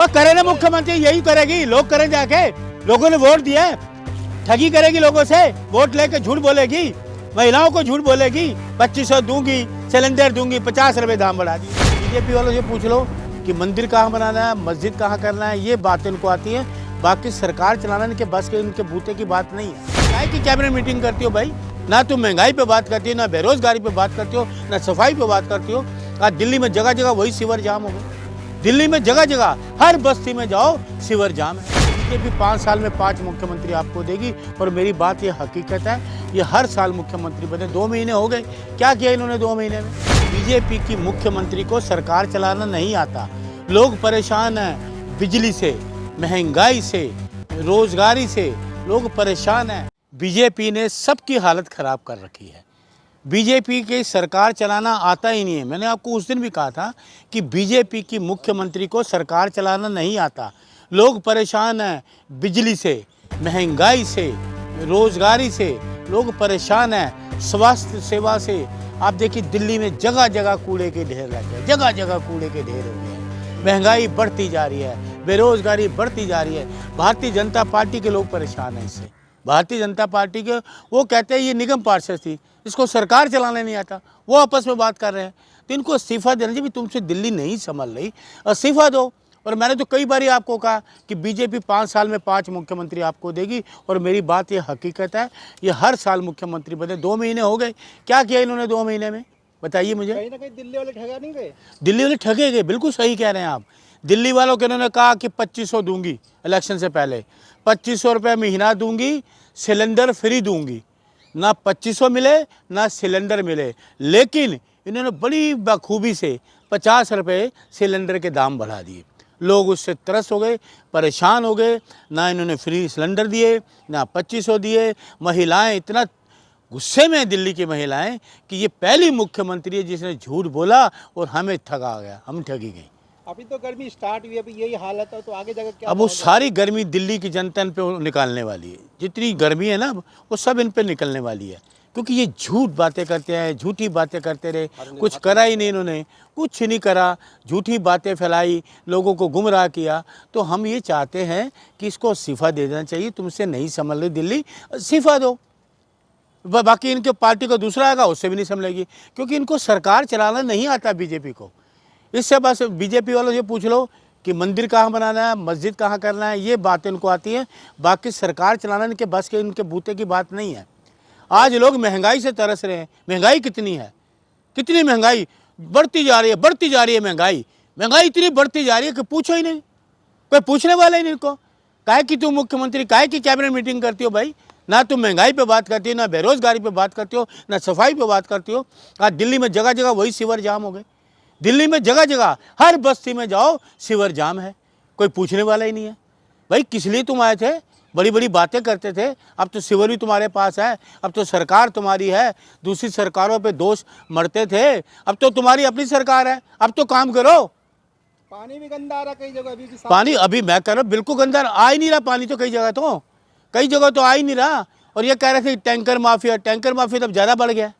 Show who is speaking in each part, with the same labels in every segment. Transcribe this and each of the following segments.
Speaker 1: तो करे ना मुख्यमंत्री, यही करेगी, लोग करें जाके, लोगों ने वोट दिया है, ठगी करेगी लोगों से, वोट लेके झूठ बोलेगी, महिलाओं को झूठ बोलेगी, 2500 दूंगी, सिलेंडर दूंगी, 50 रुपए दाम बढ़ा दिए। बीजेपी वालों से पूछ लो कि मंदिर कहाँ बनाना है, मस्जिद कहाँ करना है, ये बातें उनको आती है। बाकी सरकार चलाना इनके बस के, इनके बूते की बात नहीं है। क्या की कैबिनेट मीटिंग करती हो भाई? ना तुम महंगाई पे बात करती हो, ना बेरोजगारी पे बात करती हो, ना सफाई पे बात करती हो। आज दिल्ली में जगह जगह वही सीवर जाम हो गए। दिल्ली में जगह जगह हर बस्ती में जाओ सीवर जाम है। बीजेपी 5 साल में 5 मुख्यमंत्री आपको देगी, और मेरी बात ये हकीकत है, ये हर साल मुख्यमंत्री बने। 2 महीने हो गए, क्या किया इन्होंने 2 महीने में? बीजेपी की मुख्यमंत्री को सरकार चलाना नहीं आता। लोग परेशान हैं, बिजली से, महंगाई से, रोजगारी से लोग परेशान हैं। बीजेपी ने सबकी हालत खराब कर रखी है। बीजेपी की सरकार चलाना आता ही नहीं है। मैंने आपको उस दिन भी कहा था कि बीजेपी की मुख्यमंत्री को सरकार चलाना नहीं आता। लोग परेशान हैं, बिजली से, महंगाई से, रोजगारी से लोग परेशान हैं, स्वास्थ्य सेवा से। आप देखिए दिल्ली में जगह जगह कूड़े के ढेर लग गए, जगह जगह कूड़े के ढेर हो गए। महंगाई बढ़ती जा रही है, बेरोजगारी बढ़ती जा रही है। भारतीय जनता पार्टी के लोग परेशान हैं इससे। भारतीय जनता पार्टी के वो कहते हैं ये निगम पार्षद थी, इसको सरकार चलाने नहीं आता, वो आपस में बात कर रहे हैं। तो इनको इस्तीफा देना चाहिए। तुमसे दिल्ली नहीं संभल रही, इस्तीफा दो। और मैंने तो कई बार आपको कहा कि बीजेपी 5 साल में 5 मुख्यमंत्री आपको देगी, और मेरी बात ये हकीकत है, ये हर साल मुख्यमंत्री बने। 2 महीने हो गए, क्या किया इन्होंने 2 महीने में? बताइए मुझे।
Speaker 2: कहीं ना कहीं दिल्ली वाले ठगा नहीं गए?
Speaker 1: दिल्ली वाले ठगे गए, बिल्कुल सही कह रहे हैं आप। दिल्ली वालों को इन्होंने कहा कि 2500 दूंगी, इलेक्शन से पहले 2500 रुपये महीना दूंगी, सिलेंडर फ्री दूंगी। ना 2500 मिले ना सिलेंडर मिले, लेकिन इन्होंने बड़ी बखूबी से 50 रुपये सिलेंडर के दाम बढ़ा दिए। लोग उससे त्रस्त हो गए, परेशान हो गए। ना इन्होंने फ्री सिलेंडर दिए, ना 2500 दिए। महिलाएं इतना गुस्से में, दिल्ली की महिलाएं, कि ये पहली मुख्यमंत्री है जिसने झूठ बोला और हमें ठगा गया, हम ठगी गई।
Speaker 2: अभी तो गर्मी स्टार्ट हुई, अभी यही हालत है, तो आगे जाकर क्या?
Speaker 1: अब वो सारी गर्मी दिल्ली की जनता पे निकालने वाली है। जितनी गर्मी है ना, वो सब इन पे निकलने वाली है, क्योंकि ये झूठ बातें करते हैं, झूठी बातें करते रहे। कुछ करा ही नहीं इन्होंने, कुछ नहीं करा, झूठी बातें फैलाई, लोगों को गुमराह किया। तो हम ये चाहते हैं कि इसको इस्तीफा दे देना चाहिए। तुमसे नहीं संभल रही दिल्ली, इस्तीफा दो। बाकी इनके पार्टी को दूसरा आएगा, उससे भी नहीं संभलेगी, क्योंकि इनको सरकार चलाना नहीं आता बीजेपी को। इससे बस बीजेपी वालों से पूछ लो कि मंदिर कहाँ बनाना है, मस्जिद कहाँ करना है, ये बातें उनको आती है। बाकी सरकार चलाना इनके बस के, इनके बूते की बात नहीं है। आज लोग महंगाई से तरस रहे हैं। महंगाई कितनी है, कितनी महंगाई बढ़ती जा रही है, बढ़ती जा रही है महंगाई। महंगाई इतनी बढ़ती जा रही है कि पूछो ही नहीं, कोई पूछने वाला ही नहीं इनको। काहे कि तुम मुख्यमंत्री, काहे की कैबिनेट मीटिंग करती हो भाई? ना तुम महंगाई पे बात करती हो, ना बेरोजगारी पे बात करती हो, ना सफाई पे बात करती हो। आज दिल्ली में जगह जगह वही सीवर जाम हो गए। दिल्ली में जगह जगह हर बस्ती में जाओ सीवर जाम है, कोई पूछने वाला ही नहीं है। भाई किस लिए तुम आए थे? बड़ी बड़ी बातें करते थे, अब तो सीवर भी तुम्हारे पास है, अब तो सरकार तुम्हारी है। दूसरी सरकारों पे दोष मरते थे, अब तो तुम्हारी अपनी सरकार है, अब तो काम करो।
Speaker 2: पानी भी गंदा आ रहा कई जगह, अभी भी
Speaker 1: पानी अभी मैं कह रहा हूँ बिल्कुल गंदा आ ही नहीं रहा पानी, तो कई जगह तो आ ही नहीं रहा। और ये कह रहे थे टैंकर माफिया, टैंकर माफिया तो अब ज़्यादा बढ़ गया,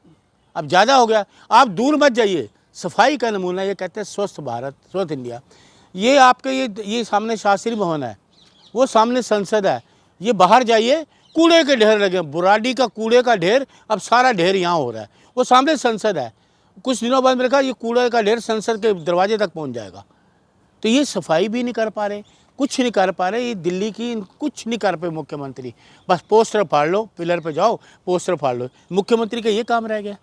Speaker 1: अब ज़्यादा हो गया। आप दूर मत जाइए, सफाई का नमूना ये कहते हैं स्वस्थ भारत, स्वस्थ इंडिया। ये आपके ये सामने शास्त्री भवन है, वो सामने संसद है। ये बाहर जाइए, कूड़े के ढेर लगे, बुराड़ी का कूड़े का ढेर, अब सारा ढेर यहाँ हो रहा है। वो सामने संसद है, कुछ दिनों बाद मेरे कहा ये कूड़े का ढेर संसद के दरवाजे तक पहुँच जाएगा। तो ये सफाई भी नहीं कर पा रहे, कुछ नहीं कर पा रहे। ये दिल्ली की कुछ नहीं कर पाए मुख्यमंत्री। बस पोस्टर फाड़ लो, पिलर पे जाओ पोस्टर फाड़ लो। मुख्यमंत्री का ये काम रह गया।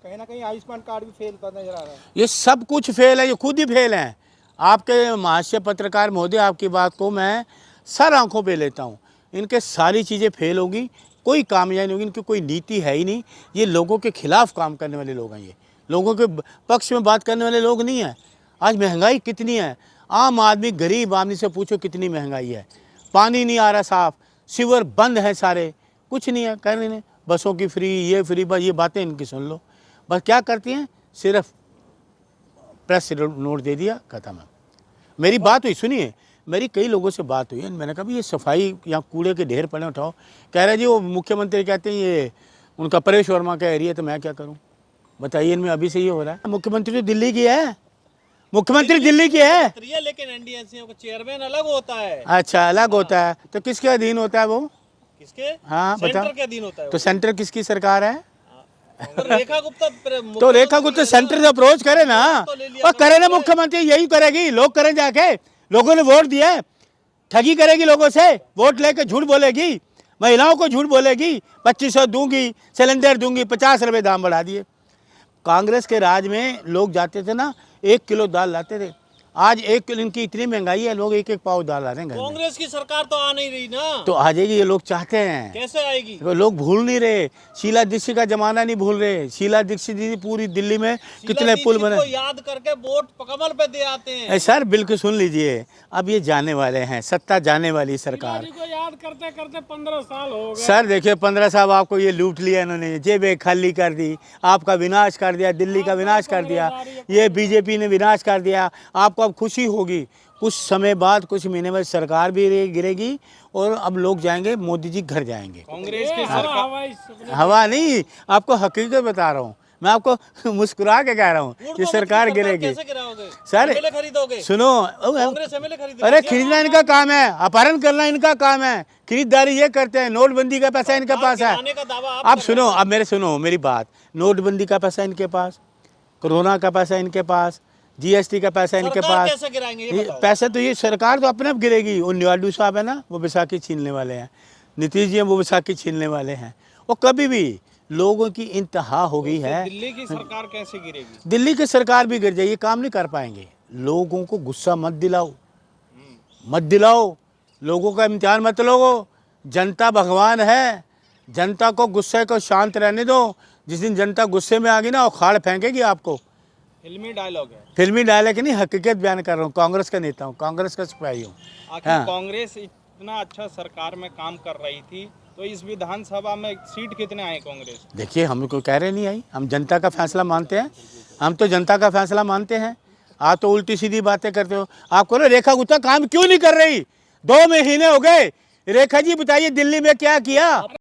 Speaker 2: कहीं ना कहीं आयुष्मान कार्ड भी फेल नजर आ रहा है।
Speaker 1: ये सब कुछ फेल है, ये खुद ही फेल हैं। आपके महाशय पत्रकार महोदय, आपकी बात को मैं सर आंखों पे लेता हूँ। इनके सारी चीज़ें फेल होगी, कोई कामयाबी नहीं होगी। इनकी कोई नीति है ही नहीं। ये लोगों के खिलाफ काम करने वाले लोग हैं, ये लोगों के पक्ष में बात करने वाले लोग नहीं हैं। आज महंगाई कितनी है, आम आदमी, गरीब आदमी से पूछो कितनी महंगाई है। पानी नहीं आ रहा साफ, सीवर बंद है सारे, कुछ नहीं है। कह रहे हैं बसों की फ्री, ये फ्री, बस ये बातें इनकी सुन लो। बस क्या करती हैं, सिर्फ प्रेस नोट दे दिया, खत्म है। मेरी बात हुई, सुनिए, मेरी कई लोगों से बात हुई है। मैंने कहा ये सफाई, यहाँ कूड़े के ढेर पड़े, उठाओ। कह रहे जी वो मुख्यमंत्री कहते हैं ये उनका परेश वर्मा का एरिया, तो मैं क्या करूँ बताइए। इनमें अभी से ये हो रहा है। मुख्यमंत्री तो दिल्ली की है, मुख्यमंत्री दिल्ली की है।
Speaker 3: लेकिन एनडीएमसी का चेयरमैन अलग होता है।
Speaker 1: अच्छा, अलग होता है, तो किसके अधीन होता है वो?
Speaker 3: किसके?
Speaker 1: हाँ
Speaker 3: सेंटर
Speaker 1: बताओ।
Speaker 3: के अधीन होता है
Speaker 1: तो सेंटर किसकी सरकार है?
Speaker 3: तो रेखा गुप्ता
Speaker 1: तो रेखा गुप्ता सेंटर से अप्रोच करे ना, और करे ना, मुख्यमंत्री यही करेगी। लोग करें जाके, लोगों ने वोट दिया है, ठगी करेगी लोगों से, वोट लेके झूठ बोलेगी, महिलाओं को झूठ बोलेगी, 2500 दूंगी, सिलेंडर दूंगी, 50 रुपये दाम बढ़ा दिए। कांग्रेस के राज में लोग जाते थे ना, 1 किलो दाल लाते थे, आज 1 किलो, इनकी इतनी महंगाई है, लोग 1-1 पाव दाल ला रहे हैं घर में।
Speaker 3: कांग्रेस की सरकार तो आ नहीं रही ना,
Speaker 1: तो आ जाएगी, ये लोग चाहते हैं।
Speaker 3: कैसे आएगी?
Speaker 1: वो लोग भूल नहीं रहे, शीला दीक्षित का जमाना नहीं भूल रहे। शीला दीक्षित जी पूरी दिल्ली में कितने पुल बने,
Speaker 3: को याद करके वोट कमल पे दे आते हैं।
Speaker 1: सर बिल्कुल सुन लीजिए, अब ये जाने वाले हैं, सत्ता जाने वाली सरकार
Speaker 4: को याद करते करते 15 साल हो गए।
Speaker 1: सर देखिए, 15 साल आपको ये लूट लिया इन्होंने, जेबें खाली कर दी, आपका विनाश कर दिया, दिल्ली का विनाश कर दिया, ये बीजेपी ने विनाश कर दिया। आपको अब खुशी होगी, कुछ समय बाद, कुछ महीने बाद सरकार भी गिरेगी और अब लोग जाएंगे, मोदी जी घर जाएंगे।
Speaker 3: कांग्रेस की
Speaker 1: हवा नहीं, आपको हकीकत बता रहा हूँ मैं, आपको मुस्कुरा के कह रहा हूँ, ये सरकार गिरेगी।
Speaker 3: कैसे गिराओगे?
Speaker 1: सर
Speaker 3: एमएलए खरीदोगे?
Speaker 1: सुनो,
Speaker 3: कांग्रेस एमएलए खरीदेगी?
Speaker 1: अरे खरीदना इनका काम है, अपहरण करना इनका काम है, खरीदारी ये करते हैं, नोटबंदी का पैसा इनके पास है।
Speaker 3: गिराने का दावा आप
Speaker 1: अब सुनो, अब मेरे सुनो मेरी बात, नोटबंदी का पैसा इनके पास, कोरोना का पैसा इनके पास, जीएसटी का पैसा इनके
Speaker 3: सरकार
Speaker 1: पास।
Speaker 3: कैसे गिराएंगे ये बताओ?
Speaker 1: पैसा तो ये सरकार तो अपने आप गिरेगी। वो नायडू साहब है ना, वो बैसाखी छीनने वाले हैं, नीतीश जी हैं, वो बैसाखी छीनने वाले हैं। वो कभी भी लोगों की इंतहा हो गई है।
Speaker 3: दिल्ली की सरकार कैसे गिरेगी?
Speaker 1: दिल्ली की सरकार भी गिर जाए, ये काम नहीं कर पाएंगे। लोगों को गुस्सा मत दिलाओ, मत दिलाओ, लोगों का इम्तिहान मत लो। जनता भगवान है, जनता को गुस्से को शांत रहने दो। जिस दिन जनता गुस्से में आ गई ना, वो खाड़ फेंकेगी आपको।
Speaker 3: फिल्मी डायलॉग है।
Speaker 1: फिल्मी डायलॉग नहीं, हकीकत बयान कर रहा हूँ। कांग्रेस का नेता हूँ, कांग्रेस का सिपाही हूँ।
Speaker 5: आखिर
Speaker 1: हाँ।
Speaker 5: कांग्रेस इतना अच्छा सरकार में काम कर रही थी, तो इस विधानसभा में सीट कितने आए कांग्रेस?
Speaker 1: देखिए, हम कोई कह रहे नहीं आई, हम जनता का फैसला मानते हैं, हम तो जनता का फैसला मानते हैं। आप तो उल्टी सीधी बातें करते हो। आपको ना रेखा गुप्ता काम क्यों नहीं कर रही? 2 महीने हो गए, रेखा जी बताइए दिल्ली में क्या किया?